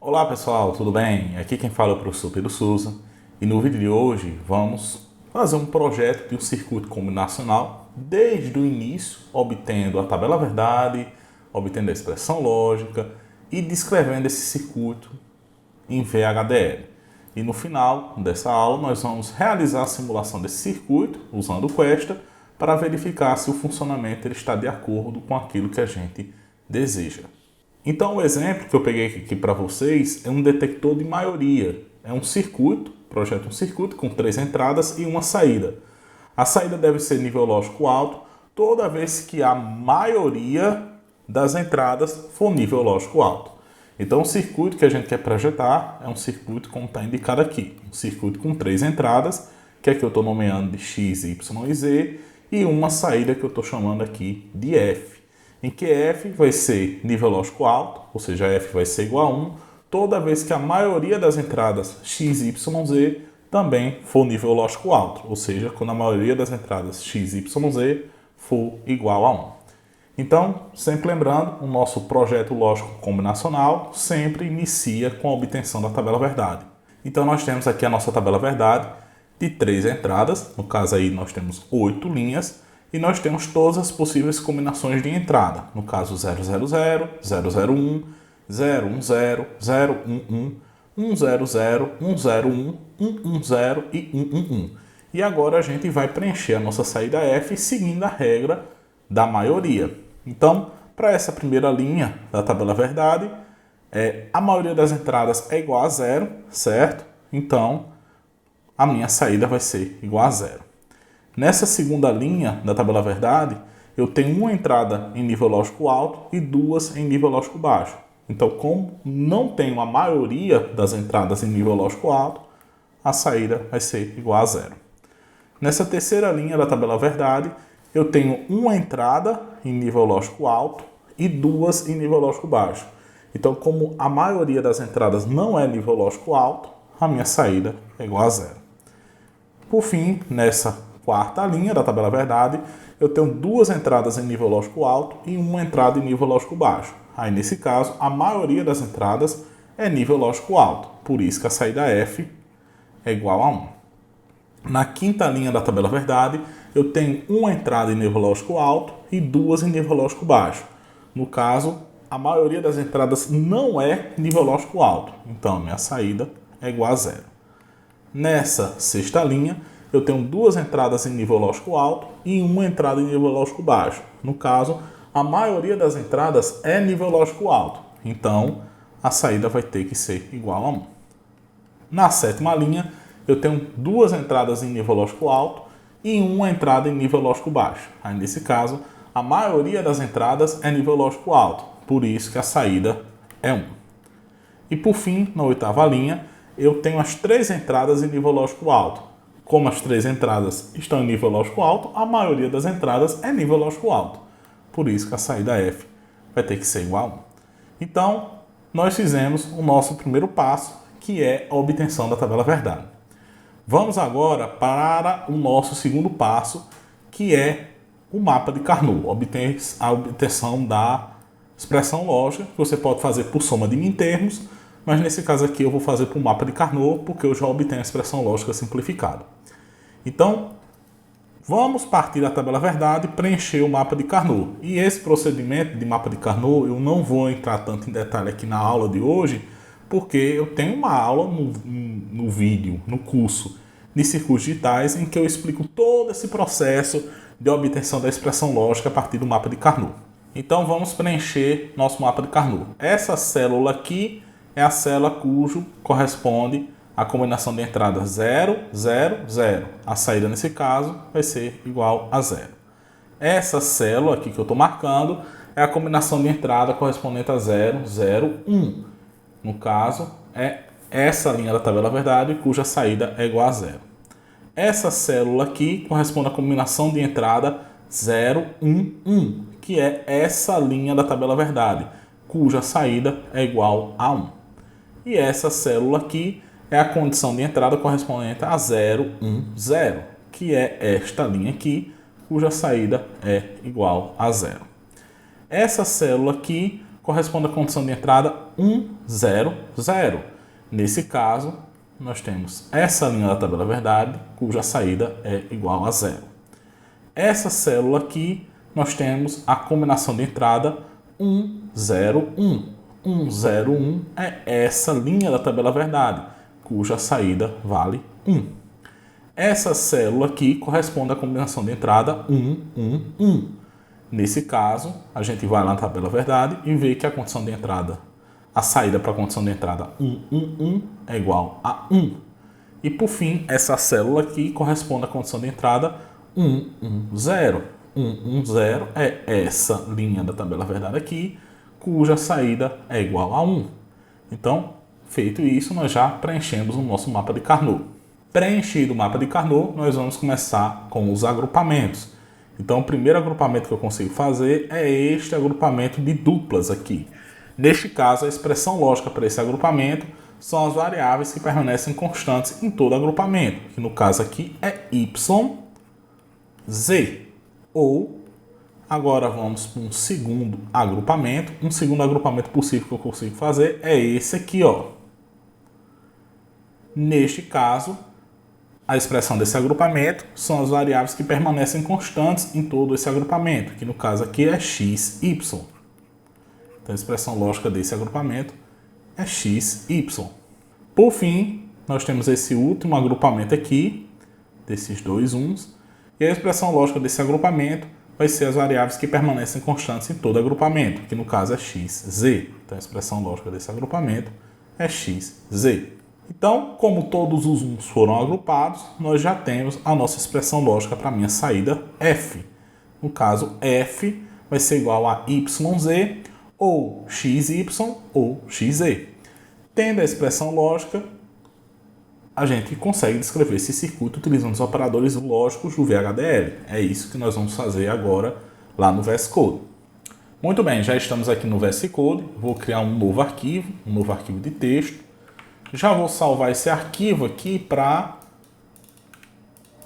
Olá pessoal, tudo bem? Aqui quem fala é o professor Pedro Souza e no vídeo de hoje vamos fazer um projeto de um circuito combinacional desde o início, obtendo a tabela verdade, obtendo a expressão lógica e descrevendo esse circuito em VHDL. E no final dessa aula nós vamos realizar a simulação desse circuito usando o Questa para verificar se o funcionamento ele está de acordo com aquilo que a gente deseja. Então o exemplo que eu peguei aqui para vocês é um detector de maioria. É um circuito, projeta um circuito com 3 entradas e uma saída. A saída deve ser nível lógico alto toda vez que a maioria das entradas for nível lógico alto. Então o circuito que a gente quer projetar é um circuito como está indicado aqui. Um circuito com 3 entradas, que aqui eu estou nomeando de X, Y e Z, e uma saída que eu estou chamando aqui de F. Em que F vai ser nível lógico alto, ou seja, F vai ser igual a 1, toda vez que a maioria das entradas X, Y, Z também for nível lógico alto, ou seja, quando a maioria das entradas X, Y, Z for igual a 1. Então, sempre lembrando, o nosso projeto lógico combinacional sempre inicia com a obtenção da tabela verdade. Então, nós temos aqui a nossa tabela verdade de 3 entradas, no caso aí nós temos 8 linhas, e nós temos todas as possíveis combinações de entrada. No caso 000, 001, 010, 011, 100, 101, 110 e 111. E agora a gente vai preencher a nossa saída F seguindo a regra da maioria. Então, para essa primeira linha da tabela verdade, a maioria das entradas é igual a 0, certo? Então, a minha saída vai ser igual a 0. Nessa segunda linha da tabela verdade, eu tenho uma entrada em nível lógico alto e 2 em nível lógico baixo. Então, como não tenho a maioria das entradas em nível lógico alto, a saída vai ser igual a 0. Nessa terceira linha da tabela verdade, eu tenho uma entrada em nível lógico alto e 2 em nível lógico baixo. Então, como a maioria das entradas não é nível lógico alto, a minha saída é igual a 0. Por fim, nessa quarta linha da tabela verdade, eu tenho 2 entradas em nível lógico alto e uma entrada em nível lógico baixo. Aí, nesse caso, a maioria das entradas é nível lógico alto, por isso que a saída F é igual a 1. Na quinta linha da tabela verdade, eu tenho uma entrada em nível lógico alto e 2 em nível lógico baixo. No caso, a maioria das entradas não é nível lógico alto, então a minha saída é igual a 0. Nessa sexta linha, eu tenho 2 entradas em nível lógico alto e uma entrada em nível lógico baixo. No caso, a maioria das entradas é nível lógico alto, então a saída vai ter que ser igual a 1. Na sétima linha, eu tenho 2 entradas em nível lógico alto e uma entrada em nível lógico baixo. Aí, nesse caso, a maioria das entradas é nível lógico alto, por isso que a saída é 1. E por fim, na oitava linha, eu tenho as 3 entradas em nível lógico alto. Como as 3 entradas estão em nível lógico alto, a maioria das entradas é nível lógico alto. Por isso que a saída F vai ter que ser igual a 1. Então, nós fizemos o nosso primeiro passo, que é a obtenção da tabela verdade. Vamos agora para o nosso segundo passo, que é o mapa de Carnot. A obtenção da expressão lógica, que você pode fazer por soma de mintermos, mas nesse caso aqui eu vou fazer por mapa de Carnot, porque eu já obtenho a expressão lógica simplificada. Então, vamos partir da tabela verdade e preencher o mapa de Carnot. E esse procedimento de mapa de Carnot eu não vou entrar tanto em detalhe aqui na aula de hoje, porque eu tenho uma aula no vídeo, no curso de circuitos digitais, em que eu explico todo esse processo de obtenção da expressão lógica a partir do mapa de Carnot. Então vamos preencher nosso mapa de Carnot. Essa célula aqui é a célula cujo corresponde a combinação de entrada 0, 0, 0. A saída nesse caso vai ser igual a 0. Essa célula aqui que eu estou marcando é a combinação de entrada correspondente a 0, 0, 1. No caso, é essa linha da tabela verdade cuja saída é igual a 0. Essa célula aqui corresponde à combinação de entrada 0, 1, 1, que é essa linha da tabela verdade, cuja saída é igual a 1. E essa célula aqui é a condição de entrada correspondente a 0, 1, 0, que é esta linha aqui, cuja saída é igual a 0. Essa célula aqui corresponde à condição de entrada 1, 0, 0. Nesse caso, nós temos essa linha da tabela verdade, cuja saída é igual a 0. Essa célula aqui, nós temos a combinação de entrada 1, 0, 1. 1, 0, 1 é essa linha da tabela verdade, cuja saída vale 1. Essa célula aqui corresponde à combinação de entrada 1, 1, 1. Nesse caso, a gente vai lá na tabela verdade e vê que a condição de entrada, a saída para a condição de entrada 1, 1, 1 é igual a 1. E por fim, essa célula aqui corresponde à condição de entrada 1, 1, 0. 1, 1, 0 é essa linha da tabela verdade aqui, cuja saída é igual a 1. Então, feito isso, nós já preenchemos o nosso mapa de Carnot. Preenchido o mapa de Carnot, nós vamos começar com os agrupamentos. Então, o primeiro agrupamento que eu consigo fazer é este agrupamento de duplas aqui. Neste caso, a expressão lógica para esse agrupamento são as variáveis que permanecem constantes em todo agrupamento, que no caso aqui é y, z. Ou, agora vamos para um segundo agrupamento. Um segundo agrupamento possível que eu consigo fazer é esse aqui, ó. Neste caso, a expressão desse agrupamento são as variáveis que permanecem constantes em todo esse agrupamento, que no caso aqui é x, y. Então a expressão lógica desse agrupamento é x, y. Por fim, nós temos esse último agrupamento aqui, desses dois uns, e a expressão lógica desse agrupamento vai ser as variáveis que permanecem constantes em todo agrupamento, que no caso é x, z. Então a expressão lógica desse agrupamento é x, z. Então, como todos os uns foram agrupados, nós já temos a nossa expressão lógica para a minha saída f. No caso, f vai ser igual a yz, ou xy, ou xz. Tendo a expressão lógica, a gente consegue descrever esse circuito utilizando os operadores lógicos do VHDL. É isso que nós vamos fazer agora lá no VS Code. Muito bem, já estamos aqui no VS Code. Vou criar um novo arquivo de texto. Já vou salvar esse arquivo aqui para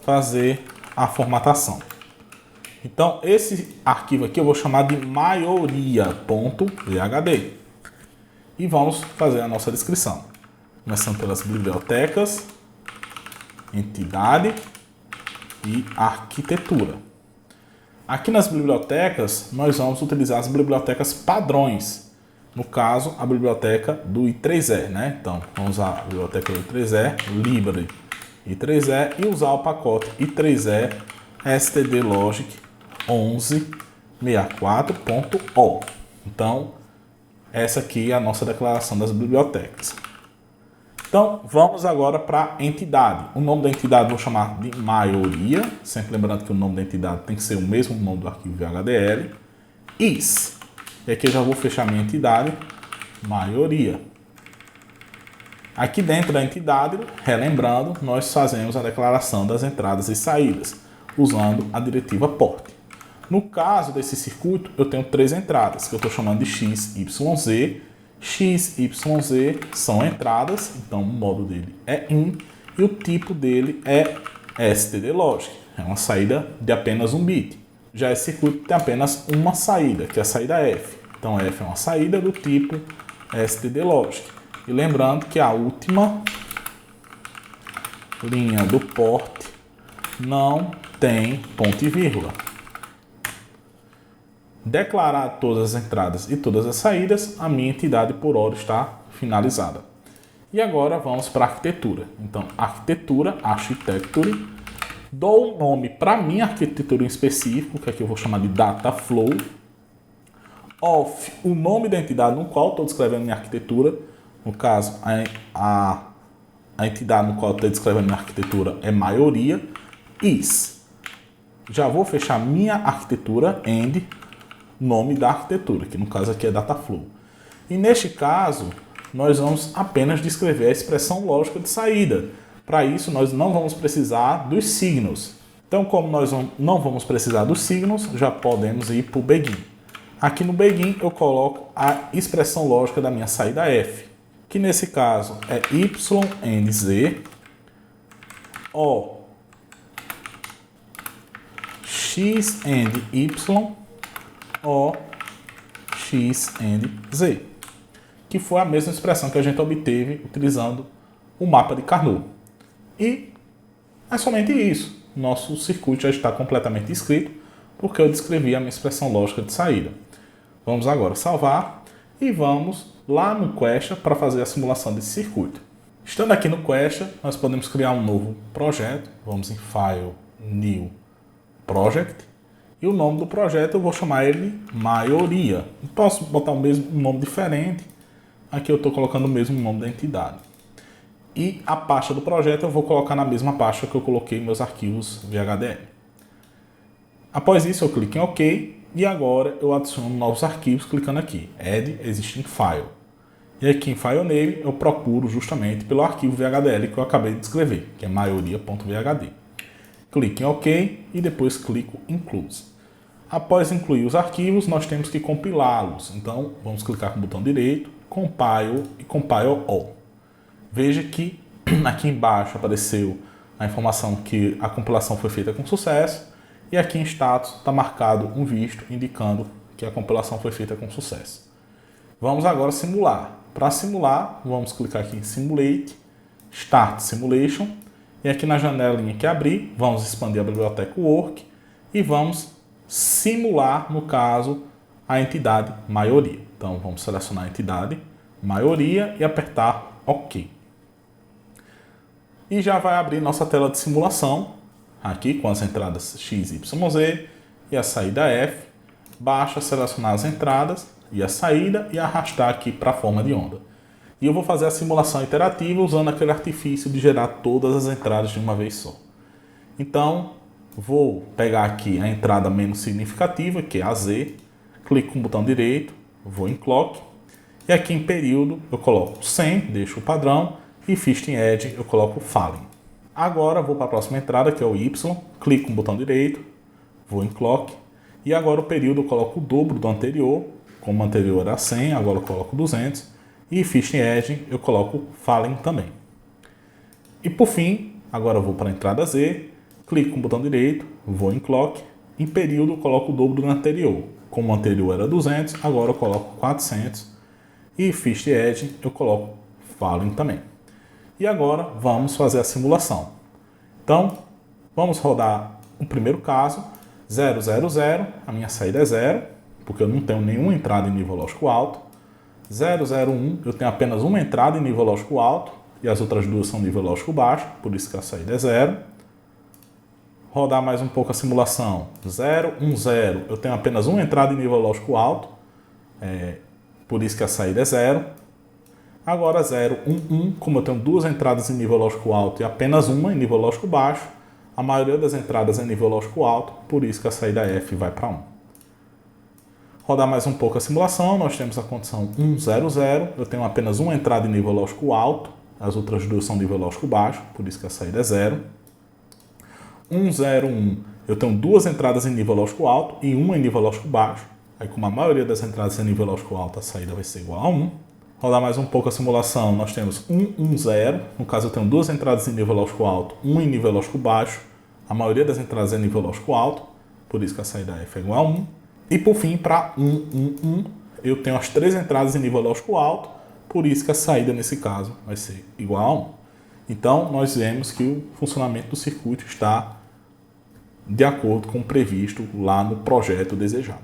fazer a formatação. Então, esse arquivo aqui eu vou chamar de maioria.vhd. E vamos fazer a nossa descrição. Começando pelas bibliotecas, entidade e arquitetura. Aqui nas bibliotecas, nós vamos utilizar as bibliotecas padrões. No caso, a biblioteca do I3E, né? Então, vamos usar a biblioteca do I3E, library I3E, e usar o pacote I3E stdlogic 1164.o. Então, essa aqui é a nossa declaração das bibliotecas. Então, vamos agora para a entidade. O nome da entidade eu vou chamar de maioria, sempre lembrando que o nome da entidade tem que ser o mesmo nome do arquivo VHDL. Is. E aqui eu já vou fechar minha entidade, maioria. Aqui dentro da entidade, relembrando, nós fazemos a declaração das entradas e saídas, usando a diretiva port. No caso desse circuito, eu tenho três entradas, que eu estou chamando de x, y, z. X, y, z são entradas, então o modo dele é in, e o tipo dele é stdlogic, é uma saída de apenas um bit. Já esse circuito tem apenas uma saída, que é a saída F. Então, F é uma saída do tipo stdlogic. E lembrando que a última linha do port não tem ponto e vírgula. Declarar todas as entradas e todas as saídas, a minha entidade por hora está finalizada. E agora vamos para a arquitetura. Então, arquitetura, architecture. Dou um nome para a minha arquitetura em específico, que aqui eu vou chamar de Dataflow. Of, o nome da entidade no qual estou descrevendo minha arquitetura. No caso, a entidade no qual estou descrevendo minha arquitetura é maioria. Is. Já vou fechar minha arquitetura, end, nome da arquitetura, que no caso aqui é Dataflow. E neste caso, nós vamos apenas descrever a expressão lógica de saída. Para isso, nós não vamos precisar dos signos. Então, como nós não vamos precisar dos signos, já podemos ir para o begin. Aqui no begin, eu coloco a expressão lógica da minha saída F, que nesse caso é y n z, o x and y, o X, N, Z, que foi a mesma expressão que a gente obteve utilizando o mapa de Carnot. E é somente isso. Nosso circuito já está completamente escrito, porque eu descrevi a minha expressão lógica de saída. Vamos agora salvar e vamos lá no Questa para fazer a simulação desse circuito. Estando aqui no Questa, nós podemos criar um novo projeto. Vamos em File, New, Project. E o nome do projeto eu vou chamar ele Maioria. Posso botar um nome diferente. Aqui eu estou colocando o mesmo nome da entidade. E a pasta do projeto eu vou colocar na mesma pasta que eu coloquei meus arquivos VHDL. Após isso eu clico em OK e agora eu adiciono novos arquivos clicando aqui, Add Existing File. E aqui em File Name eu procuro justamente pelo arquivo VHDL que eu acabei de descrever, que é maioria.vhd. Clico em OK e depois clico em Close. Após incluir os arquivos, nós temos que compilá-los. Então vamos clicar com o botão direito, Compile e Compile All. Veja que aqui embaixo apareceu a informação que a compilação foi feita com sucesso e aqui em status está marcado um visto indicando que a compilação foi feita com sucesso. Vamos agora simular. Para simular, vamos clicar aqui em Simulate, Start Simulation e aqui na janelinha que abrir, vamos expandir a biblioteca Work e vamos simular, no caso, a entidade maioria. Então vamos selecionar a entidade maioria e apertar OK. E já vai abrir nossa tela de simulação, aqui com as entradas X, Y, Z e a saída F. Basta selecionar as entradas e a saída e arrastar aqui para a forma de onda. E eu vou fazer a simulação iterativa usando aquele artifício de gerar todas as entradas de uma vez só. Então, vou pegar aqui a entrada menos significativa, que é a Z, clico com o botão direito, vou em Clock, e aqui em período eu coloco 100, deixo o padrão, e Fixed Edge eu coloco Falling. Agora vou para a próxima entrada, que é o Y, clico com o botão direito, vou em Clock, e agora o período eu coloco o dobro do anterior, como o anterior era 100, agora eu coloco 200, e Fixed Edge eu coloco Falling também. E por fim, agora eu vou para a entrada Z, clico com o botão direito, vou em Clock, em período eu coloco o dobro do anterior, como o anterior era 200, agora eu coloco 400, e Fixed Edge eu coloco Falling também. E agora vamos fazer a simulação. Então, vamos rodar o primeiro caso, 0, 0, 0, a minha saída é 0, porque eu não tenho nenhuma entrada em nível lógico alto. 0, 0, 1, eu tenho apenas uma entrada em nível lógico alto, e as outras duas são nível lógico baixo, por isso que a saída é 0. Rodar mais um pouco a simulação, 0, 1, 0, eu tenho apenas uma entrada em nível lógico alto, por isso que a saída é 0. Agora 0, 1, 1, como eu tenho duas entradas em nível lógico alto e apenas uma em nível lógico baixo, a maioria das entradas é em nível lógico alto, por isso que a saída F vai para 1. Rodar mais um pouco a simulação, nós temos a condição 1, 0, 0, eu tenho apenas uma entrada em nível lógico alto, as outras duas são nível lógico baixo, por isso que a saída é 0. 1, 0, 1, eu tenho duas entradas em nível lógico alto e uma em nível lógico baixo, aí como a maioria das entradas é em nível lógico alto, a saída vai ser igual a 1. Rodar mais um pouco a simulação, nós temos 1, 1, 0. No caso, eu tenho duas entradas em nível lógico alto, uma em nível lógico baixo. A maioria das entradas é em nível lógico alto, por isso que a saída F é igual a 1. E por fim, para 1, 1, 1, eu tenho as três entradas em nível lógico alto, por isso que a saída nesse caso vai ser igual a 1. Então, nós vemos que o funcionamento do circuito está de acordo com o previsto lá no projeto desejado.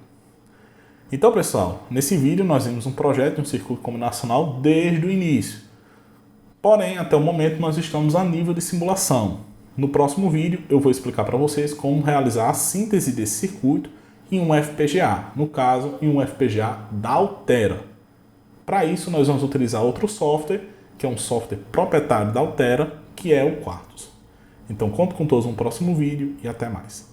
Então, pessoal, nesse vídeo nós vimos um projeto de um circuito combinacional desde o início. Porém, até o momento nós estamos a nível de simulação. No próximo vídeo eu vou explicar para vocês como realizar a síntese desse circuito em um FPGA, no caso, em um FPGA da Altera. Para isso, nós vamos utilizar outro software, que é um software proprietário da Altera, que é o Quartus. Então, conto com todos no próximo vídeo e até mais.